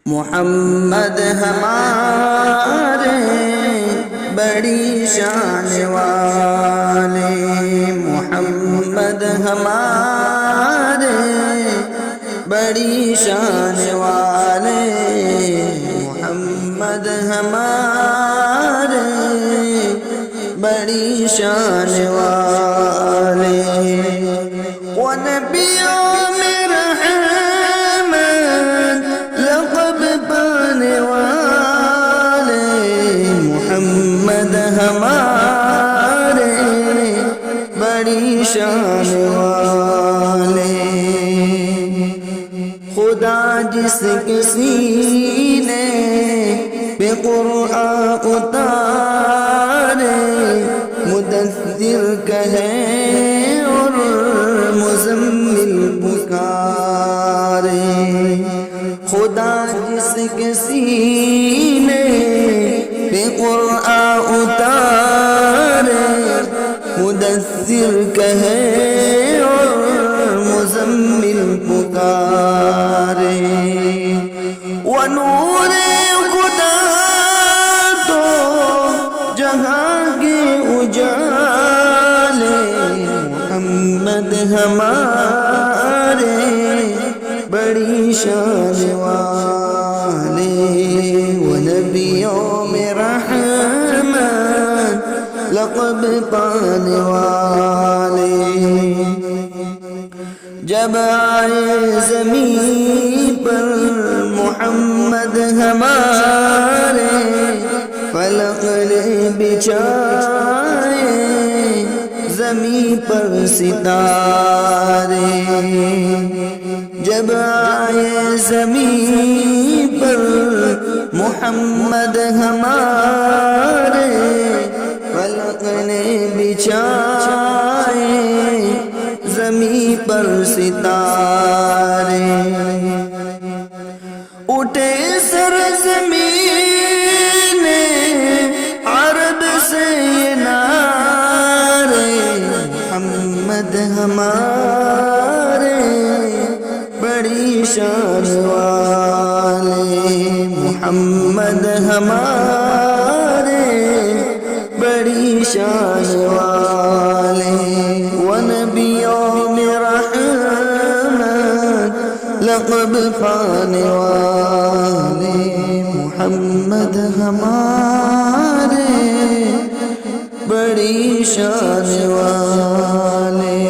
محمد ہمارے بڑی شان والے، محمد ہمارے بڑی شان والے، محمد ہمارے بڑی شان والے، وہ نبیوں میں رحمت لقب پانے والے، محمد ہمارے بڑی شان والے، خدا جس کے سینے پہ قرآن اتارے، مدثر کہے اور مزمل پکارے، خدا جس کے سینے پہ قرآن اتارے، مدثر کہے اور مزمل پکارے، ونور خدا تو جہاں کے اجالے، محمد ہمارے بڑی شان والے، ونبیوں میں رحمت لقب پانے والے، جب آئے زمین پر محمد ہمارے، فلق نے بچھائے زمین پر ستارے، جب آئے زمین پر محمد ہمارے، فلق نے بچھائے زمین پر ستارے، اٹھے سر زمین عرب سے یہ نعرے، محمد ہمارے بڑی شان والے، محمد ہمارے بڑی شان والے، ونبیوں میں رحمت لقب پانے والے، محمد ہمارے بڑی شان والے۔